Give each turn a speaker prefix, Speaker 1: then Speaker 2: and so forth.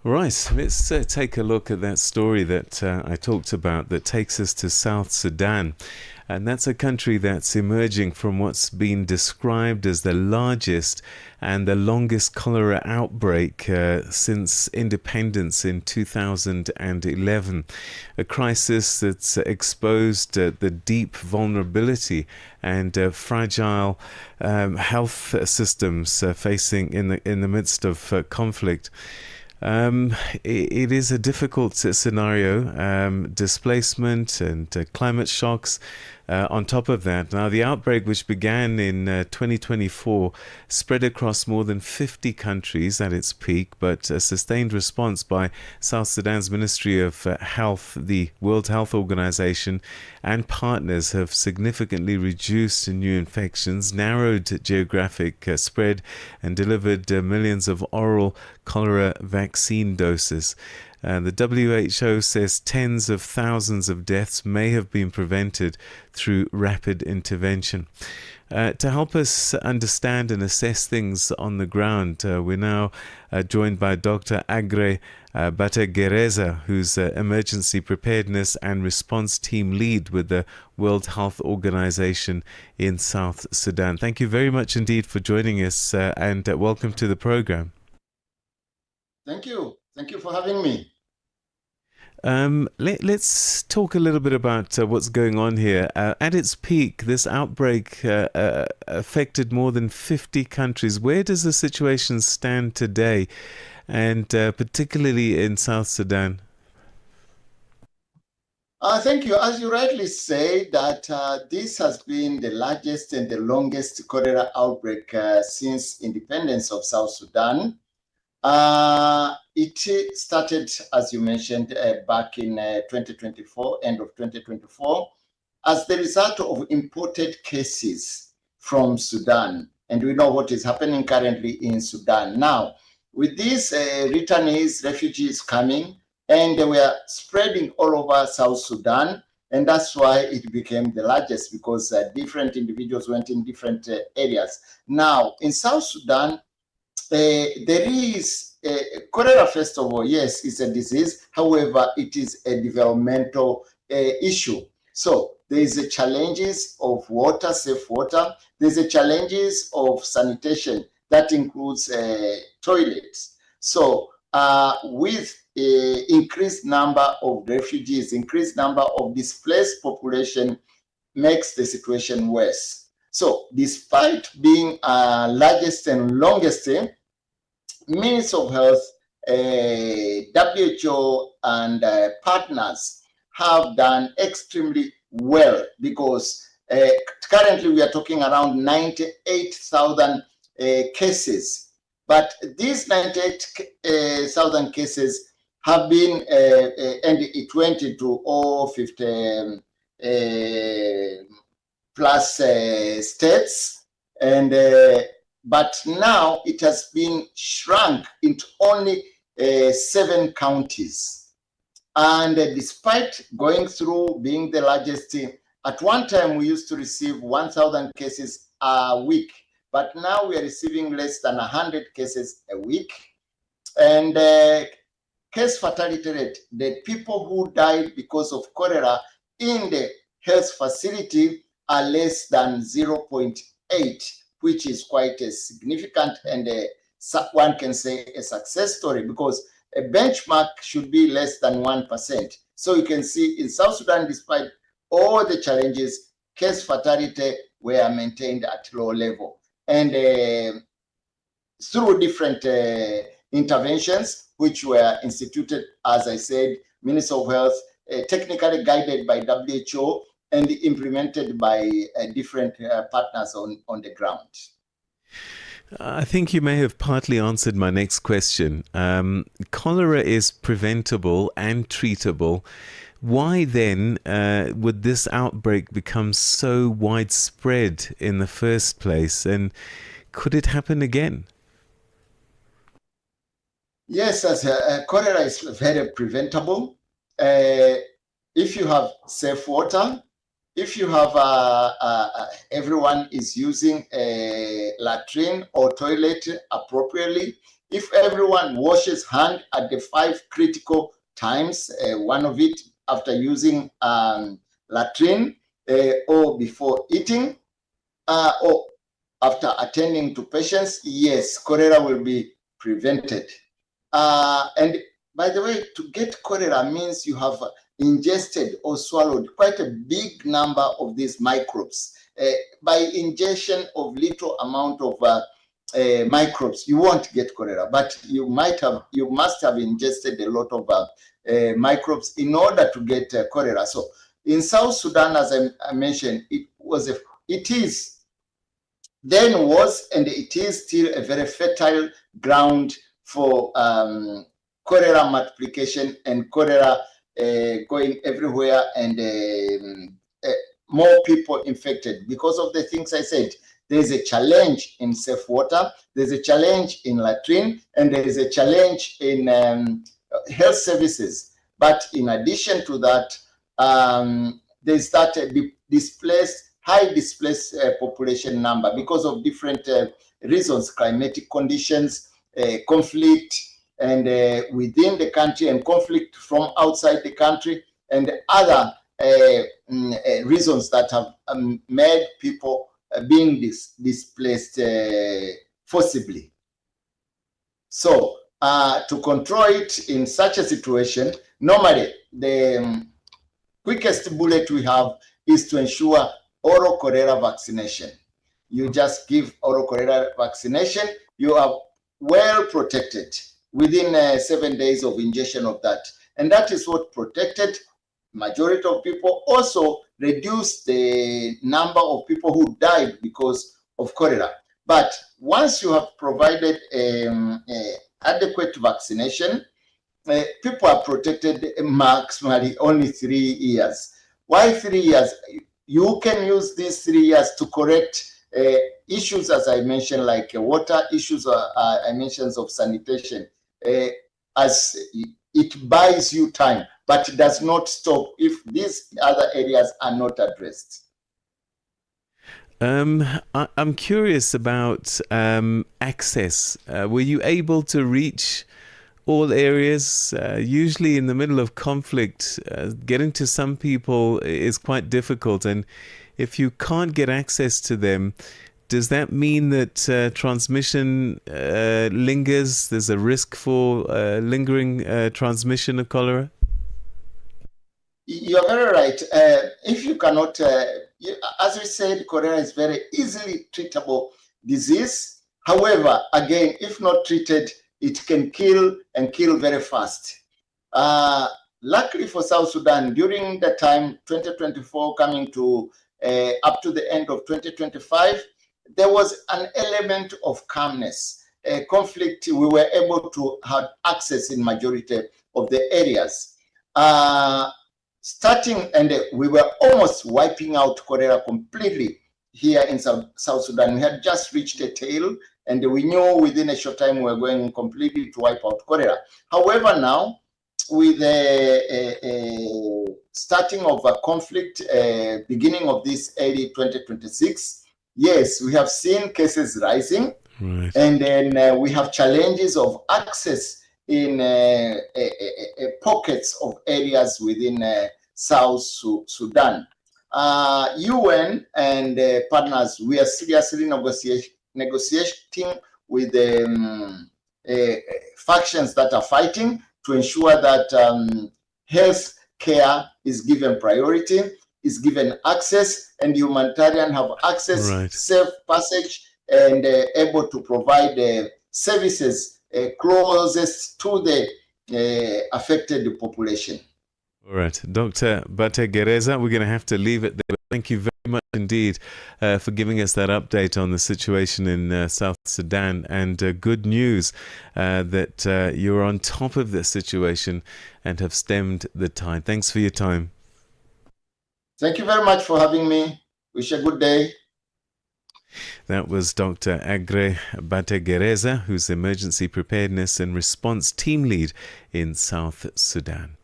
Speaker 1: Right, let's take a look at that story that I talked about that takes us to South Sudan. And that's a country that's emerging from what's been described as the largest and the longest cholera outbreak since independence in 2011. A crisis that's exposed the deep vulnerability and fragile health systems facing in the midst of conflict. It is a difficult scenario, displacement and climate shocks. On top of that, now the outbreak, which began in 2024, spread across more than 50 countries at its peak, but a sustained response by South Sudan's Ministry of Health, the World Health Organization, and partners have significantly reduced new infections, narrowed geographic spread, and delivered millions of oral cholera vaccine doses. The WHO says tens of thousands of deaths may have been prevented through rapid intervention. To help us understand and assess things on the ground, we're now joined by Dr. Aggrey Bategereza, who's Emergency Preparedness and Response Team Lead with the World Health Organization in South Sudan. Thank you very much indeed for joining us and welcome to the program.
Speaker 2: Thank you. Thank you for having me.
Speaker 1: Let's talk a little bit about what's going on here. At its peak, this outbreak affected more than 50 countries. Where does the situation stand today, and particularly in South Sudan?
Speaker 2: Thank you. As you rightly say, that this has been the largest and the longest cholera outbreak since independence of South Sudan. It started, as you mentioned, back in 2024, end of 2024, as the result of imported cases from Sudan. And we know what is happening currently in Sudan. Now, with these returnees, refugees coming, and they were spreading all over South Sudan, and that's why it became the largest, because different individuals went in different areas. Now, in South Sudan, there is cholera, first of all, yes, it's a disease. However, it is a developmental issue. So there is a challenges of water, safe water. There's a challenges of sanitation that includes toilets. So with increased number of refugees, increased number of displaced population makes the situation worse. So despite being largest and longest, Ministry of Health, WHO, and partners have done extremely well, because currently we are talking around 98,000 cases. But these 98,000 cases have been, and it went into all 50 plus states, and but now it has been shrunk into only 7 counties. And despite going through being the largest, at one time we used to receive 1,000 cases a week, but now we are receiving less than 100 cases a week. And case fatality rate, the people who died because of cholera in the health facility are less than 0.8, which is quite a significant and one can say a success story, because a benchmark should be less than 1%. So you can see in South Sudan, despite all the challenges, case fatality were maintained at low level. And through different interventions, which were instituted, as I said, Ministry of Health, technically guided by WHO, and implemented by different partners on the ground.
Speaker 1: I think you may have partly answered my next question. Cholera is preventable and treatable. Why then would this outbreak become so widespread in the first place? And could it happen again?
Speaker 2: Yes, as cholera is very preventable. If you have safe water, if you have everyone is using a latrine or toilet appropriately, if everyone washes hand at the 5 critical times, one of it after using latrine or before eating or after attending to patients, yes, cholera will be prevented. And by the way, to get cholera means you have ingested or swallowed quite a big number of these microbes. By ingestion of little amount of microbes, you won't get cholera, but you must have ingested a lot of microbes in order to get cholera. So in South Sudan, as I mentioned, it is still a very fertile ground for cholera multiplication and cholera going everywhere, and more people infected because of the things I said. There's a challenge in safe water, there's a challenge in latrine, and there is a challenge in health services. But in addition to that, there's that high displaced population number because of different reasons, climatic conditions, conflict, and within the country, and conflict from outside the country, and other reasons that have made people being displaced forcibly. So to control it in such a situation, normally the quickest bullet we have is to ensure oral cholera vaccination. You just give oral cholera vaccination, you are well protected within 7 days of ingestion of that. And that is what protected majority of people, also reduced the number of people who died because of cholera. But once you have provided adequate vaccination, people are protected maximally only 3 years. Why 3 years? You can use these 3 years to correct issues, as I mentioned, like water issues, I mentioned of sanitation, as it buys you time, but it does not stop if these other areas are not addressed.
Speaker 1: I'm curious about access. Were you able to reach all areas? Usually in the middle of conflict, getting to some people is quite difficult. And if you can't get access to them, does that mean that transmission lingers? There's a risk for lingering transmission of cholera?
Speaker 2: You're very right. If you cannot, as we said, cholera is very easily treatable disease. However, again, if not treated, it can kill, and kill very fast. Luckily for South Sudan, during the time 2024 coming to up to the end of 2025, there was an element of calmness. Conflict, we were able to have access in majority of the areas. And we were almost wiping out cholera completely here in South Sudan. We had just reached a tail, and we knew within a short time we were going completely to wipe out cholera. However, now, with the starting of a conflict, beginning of this early 2026, yes, we have seen cases rising,
Speaker 1: right.
Speaker 2: And then we have challenges of access in pockets of areas within South Sudan. UN and partners, we are seriously negotiating with the factions that are fighting to ensure that health care is given priority, is given access, and humanitarian have access,
Speaker 1: right.
Speaker 2: safe passage, and able to provide services closest to the affected population.
Speaker 1: All right, Dr. Bategereza, we're going to have to leave it there. Thank you very much indeed for giving us that update on the situation in South Sudan, and good news that you're on top of the situation and have stemmed the tide. Thanks for your time.
Speaker 2: Thank you very much for having me. Wish a good day.
Speaker 1: That was Dr. Aggrey Bategereza, who's Emergency Preparedness and Response Team Lead in South Sudan.